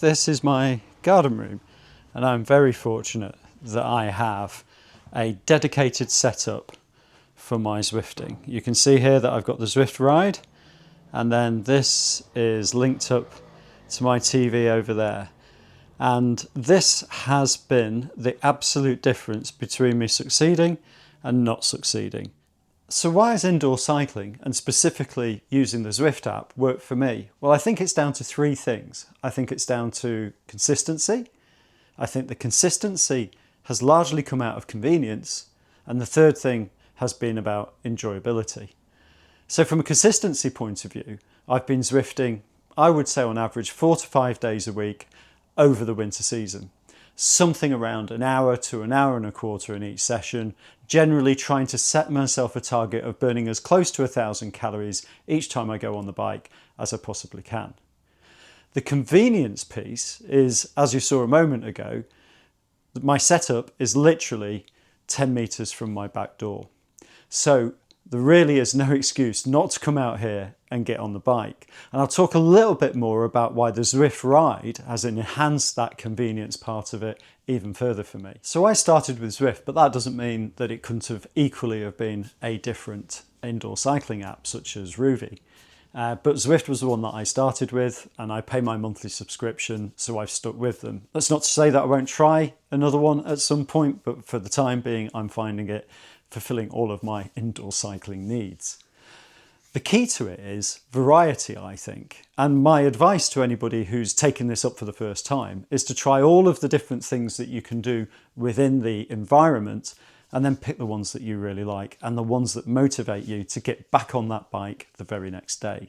This is my garden room, and I'm very fortunate that I have a dedicated setup for my Zwifting. You can see here that I've got the Zwift Ride, and then this is linked up to my TV over there. And this has been the absolute difference between me succeeding and not succeeding. So why is indoor cycling, and specifically using the Zwift app, work for me? Well, I think it's down to three things. I think it's down to consistency. I think the consistency has largely come out of convenience. And the third thing has been about enjoyability. So from a consistency point of view, I've been Zwifting, I would say on average, 4 to 5 days a week over the winter season. Something around an hour to an hour and a quarter in each session, generally trying to set myself a target of burning as close to 1,000 calories each time I go on the bike as I possibly can. The convenience piece is, as you saw a moment ago, my setup is literally 10 metres from my back door. So there really is no excuse not to come out here and get on the bike. And I'll talk a little bit more about why the Zwift Ride has enhanced that convenience part of it even further for me. So I started with Zwift, but that doesn't mean that it couldn't have equally have been a different indoor cycling app such as Rouvy. But Zwift was the one that I started with, and I pay my monthly subscription, so I've stuck with them. That's not to say that I won't try another one at some point, but for the time being, I'm finding it fulfilling all of my indoor cycling needs. The key to it is variety, I think. And my advice to anybody who's taking this up for the first time is to try all of the different things that you can do within the environment, and then pick the ones that you really like and the ones that motivate you to get back on that bike the very next day.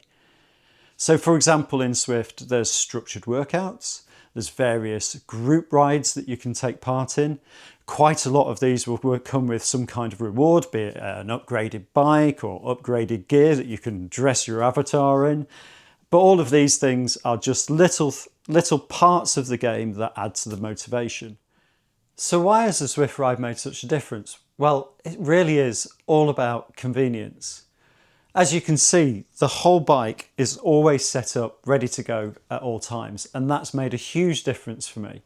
So for example, in Zwift, there's structured workouts, there's various group rides that you can take part in. Quite a lot of these will come with some kind of reward, be it an upgraded bike or upgraded gear that you can dress your avatar in. But all of these things are just little parts of the game that add to the motivation. So why has the Zwift Ride made such a difference? Well, it really is all about convenience. As you can see, the whole bike is always set up, ready to go at all times. And that's made a huge difference for me,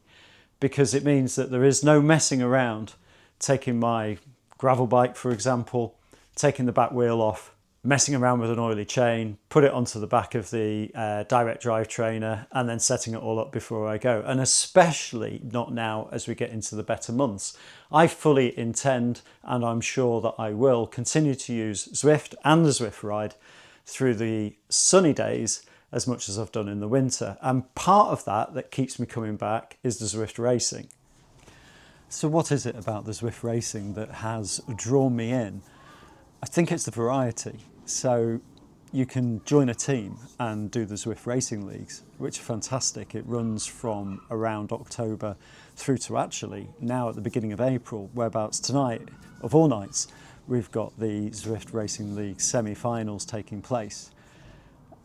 because it means that there is no messing around taking my gravel bike, for example, taking the back wheel off, messing around with an oily chain, put it onto the back of the direct drive trainer, and then setting it all up before I go. And especially not now as we get into the better months. I fully intend, and I'm sure that I will, continue to use Zwift and the Zwift Ride through the sunny days as much as I've done in the winter. And part of that keeps me coming back is the Zwift racing. So what is it about the Zwift racing that has drawn me in? I think it's the variety. So you can join a team and do the Zwift Racing Leagues, which are fantastic. It runs from around October through to actually now at the beginning of April, whereabouts tonight, of all nights, we've got the Zwift Racing League semi-finals taking place.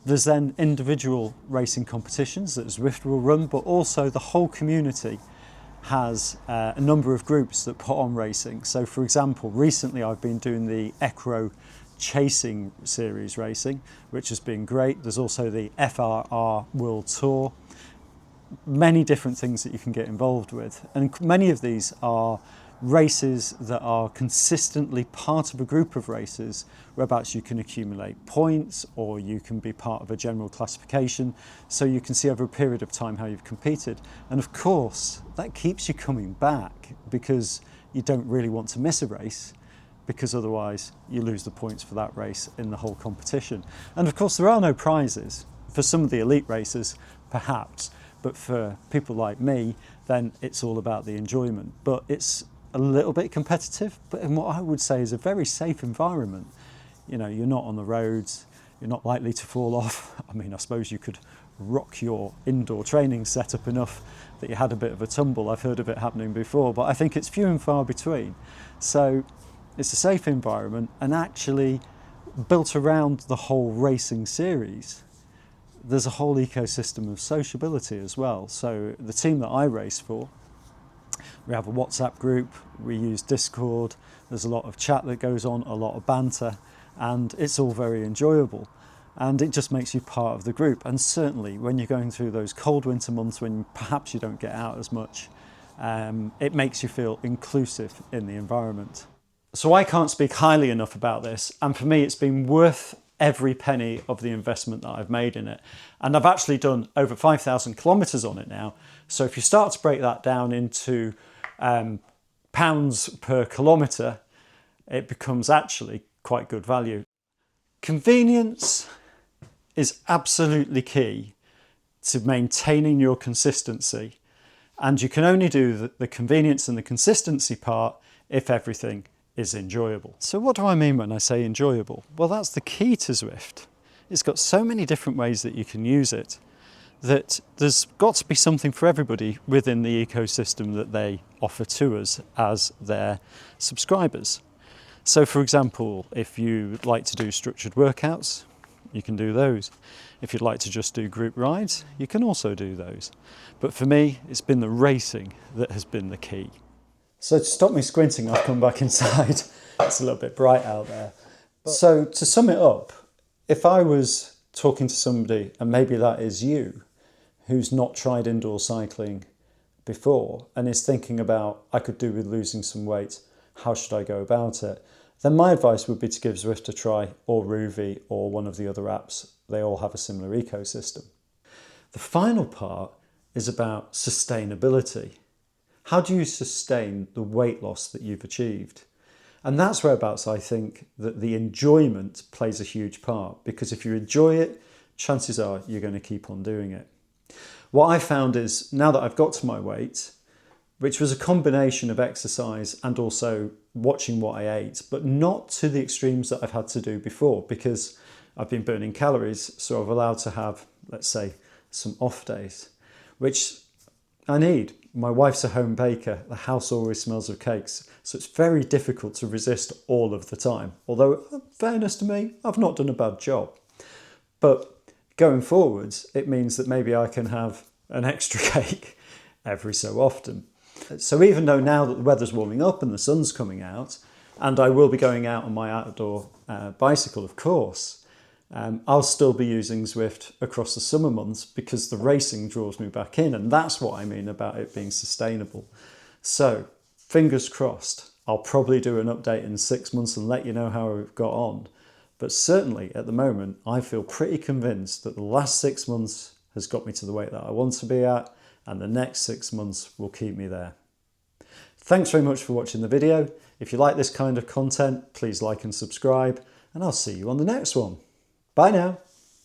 There's then individual racing competitions that Zwift will run, but also the whole community has a number of groups that put on racing. So for example, recently I've been doing the Ecro Chasing Series racing, which has been great. There's also the FRR World Tour. Many different things that you can get involved with. And many of these are races that are consistently part of a group of races, whereabouts you can accumulate points or you can be part of a general classification, so you can see over a period of time how you've competed. And of course, that keeps you coming back because you don't really want to miss a race, because otherwise you lose the points for that race in the whole competition. And of course, there are no prizes. For some of the elite racers, perhaps, but for people like me, then it's all about the enjoyment. But it's a little bit competitive, but in what I would say is a very safe environment. You know, you're not on the roads, you're not likely to fall off. I mean, I suppose you could rock your indoor training setup enough that you had a bit of a tumble. I've heard of it happening before, but I think it's few and far between. So it's a safe environment, and actually built around the whole racing series, there's a whole ecosystem of sociability as well. So the team that I race for, we have a WhatsApp group, we use Discord, there's a lot of chat that goes on, a lot of banter, and it's all very enjoyable. and it just makes you part of the group. And certainly when you're going through those cold winter months when perhaps you don't get out as much, it makes you feel inclusive in the environment. So I can't speak highly enough about this, and for me it's been worth every penny of the investment that I've made in it. And I've actually done over 5,000 kilometres on it now. So if you start to break that down into pounds per kilometre, it becomes actually quite good value. Convenience is absolutely key to maintaining your consistency, and you can only do the convenience and the consistency part if everything is enjoyable. So what do I mean when I say enjoyable? Well, that's the key to Zwift. It's got so many different ways that you can use it that there's got to be something for everybody within the ecosystem that they offer to us as their subscribers. So for example, if you like to do structured workouts, you can do those. If you'd like to just do group rides, you can also do those. But for me, it's been the racing that has been the key. So to stop me squinting, I've come back inside. It's a little bit bright out there. So to sum it up, if I was talking to somebody, and maybe that is you, who's not tried indoor cycling before and is thinking about, I could do with losing some weight, how should I go about it? Then my advice would be to give Zwift a try, or Ruvi, or one of the other apps. They all have a similar ecosystem. The final part is about sustainability. How do you sustain the weight loss that you've achieved? And that's whereabouts I think that the enjoyment plays a huge part, because if you enjoy it, chances are you're going to keep on doing it. What I found is, now that I've got to my weight, which was a combination of exercise and also watching what I ate, but not to the extremes that I've had to do before, because I've been burning calories, so I've allowed to have, let's say, some off days, which I need. My wife's a home baker. The house always smells of cakes, so it's very difficult to resist all of the time. Although, in fairness to me, I've not done a bad job. But going forwards, it means that maybe I can have an extra cake every so often. So even though now that the weather's warming up and the sun's coming out, and I will be going out on my outdoor bicycle, of course, I'll still be using Zwift across the summer months because the racing draws me back in, and that's what I mean about it being sustainable. So fingers crossed, I'll probably do an update in 6 months and let you know how we've got on. But certainly at the moment, I feel pretty convinced that the last 6 months has got me to the weight that I want to be at, and the next 6 months will keep me there. Thanks very much for watching the video. If you like this kind of content, please like and subscribe, and I'll see you on the next one. Bye now.